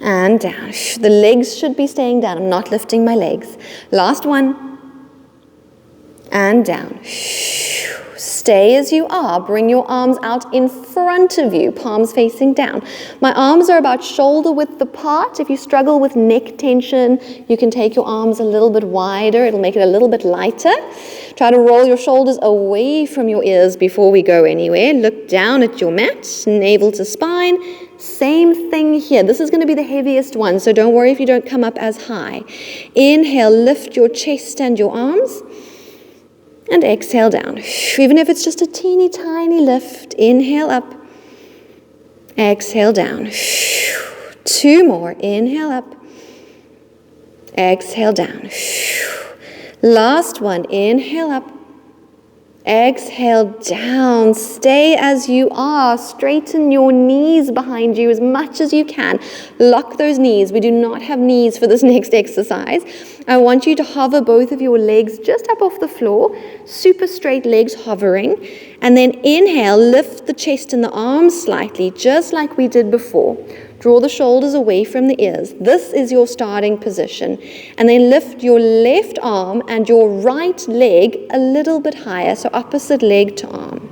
And down. The legs should be staying down. I'm not lifting my legs. Last 1. And down. Stay as you are. Bring your arms out in front of you, palms facing down. My arms are about shoulder width apart. If you struggle with neck tension, you can take your arms a little bit wider. It'll make it a little bit lighter. Try to roll your shoulders away from your ears before we go anywhere. Look down at your mat, navel to spine. Same thing here. This is going to be the heaviest one, so don't worry if you don't come up as high. Inhale, lift your chest and your arms. And exhale down. Even if it's just a teeny tiny lift, inhale up. Exhale down. 2 more. Inhale up. Exhale down. Last one. Inhale up. Exhale down. Stay as you are. Straighten your knees behind you as much as you can. Lock those knees. We do not have knees for this next exercise. I want you to hover both of your legs just up off the floor. Super straight legs hovering. And then inhale, lift the chest and the arms slightly, just like we did before. Draw the shoulders away from the ears. This is your starting position. And then lift your left arm and your right leg a little bit higher, so opposite leg to arm.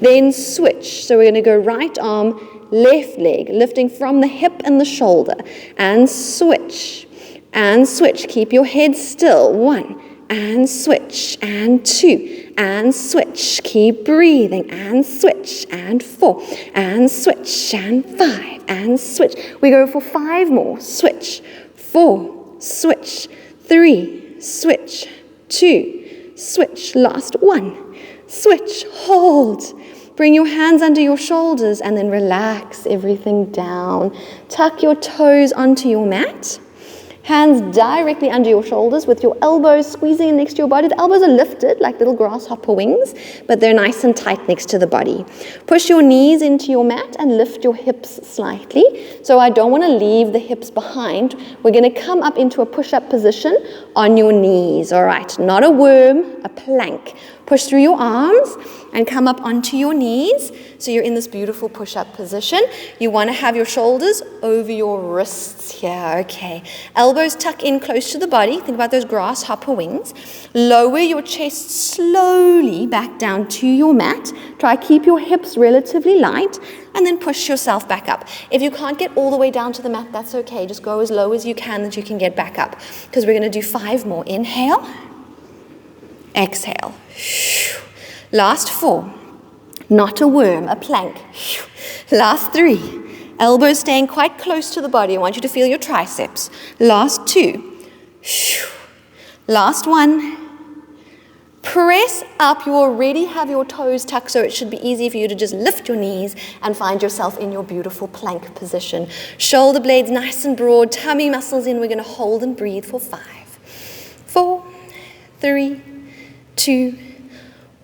Then switch. So we're going to go right arm, left leg, lifting from the hip and the shoulder. And switch. And switch. Keep your head still. 1. And switch. And 2. And switch. Keep breathing. And switch. And 4. And switch. And 5. And switch. We go for 5 more. Switch. 4. Switch. 3. Switch. 2. Switch. Last 1. Switch. Hold. Bring your hands under your shoulders and then relax everything down. Tuck your toes onto your mat. Hands directly under your shoulders with your elbows squeezing in next to your body. The elbows are lifted like little grasshopper wings, but they're nice and tight next to the body. Push your knees into your mat and lift your hips slightly. So I don't want to leave the hips behind. We're going to come up into a push-up position on your knees. All right, not a worm, a plank. Push through your arms and come up onto your knees. So you're in this beautiful push-up position. You want to have your shoulders over your wrists here. Okay. Elbows tuck in close to the body. Think about those grasshopper wings. Lower your chest slowly back down to your mat. Try to keep your hips relatively light and then push yourself back up. If you can't get all the way down to the mat, that's okay. Just go as low as you can that you can get back up, because we're going to do 5 more. Inhale. Exhale. Last 4. Not a worm, a plank. Last 3. Elbows staying quite close to the body. I want you to feel your triceps. Last 2. Last 1. Press up. You already have your toes tucked, so it should be easy for you to just lift your knees and find yourself in your beautiful plank position. Shoulder blades nice and broad, tummy muscles in. We're going to hold and breathe for 5, 4, 3, 2,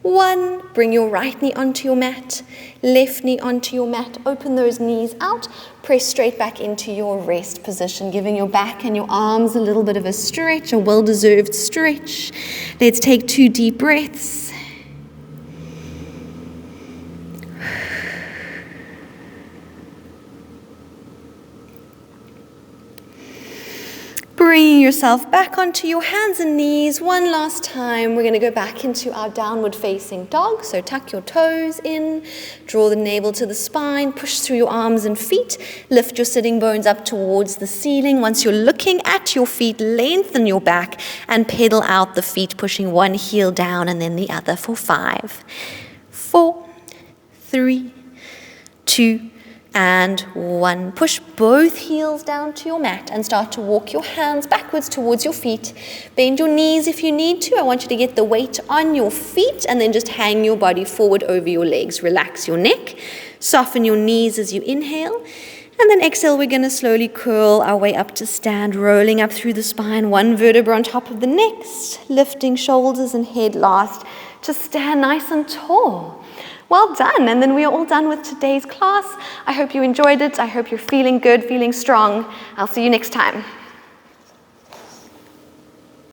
1. Bring your right knee onto your mat, left knee onto your mat. Open those knees out. Press straight back into your rest position, giving your back and your arms a little bit of a stretch, a well-deserved stretch. Let's take 2 deep breaths. Bringing yourself back onto your hands and knees one last time. We're going to go back into our downward facing dog. So tuck your toes in, draw the navel to the spine, push through your arms and feet, lift your sitting bones up towards the ceiling. Once you're looking at your feet, lengthen your back and pedal out the feet, pushing one heel down and then the other for 5, 4, 3, 2, and 1. Push both heels down to your mat and start to walk your hands backwards towards your feet. Bend your knees if you need to. I want you to get the weight on your feet and then just hang your body forward over your legs. Relax your neck. Soften your knees as you inhale. And then exhale, we're going to slowly curl our way up to stand, rolling up through the spine, one vertebra on top of the next, lifting shoulders and head last. Just stand nice and tall. Well done, and then we are all done with today's class. I hope you enjoyed it. I hope you're feeling good, feeling strong. I'll see you next time.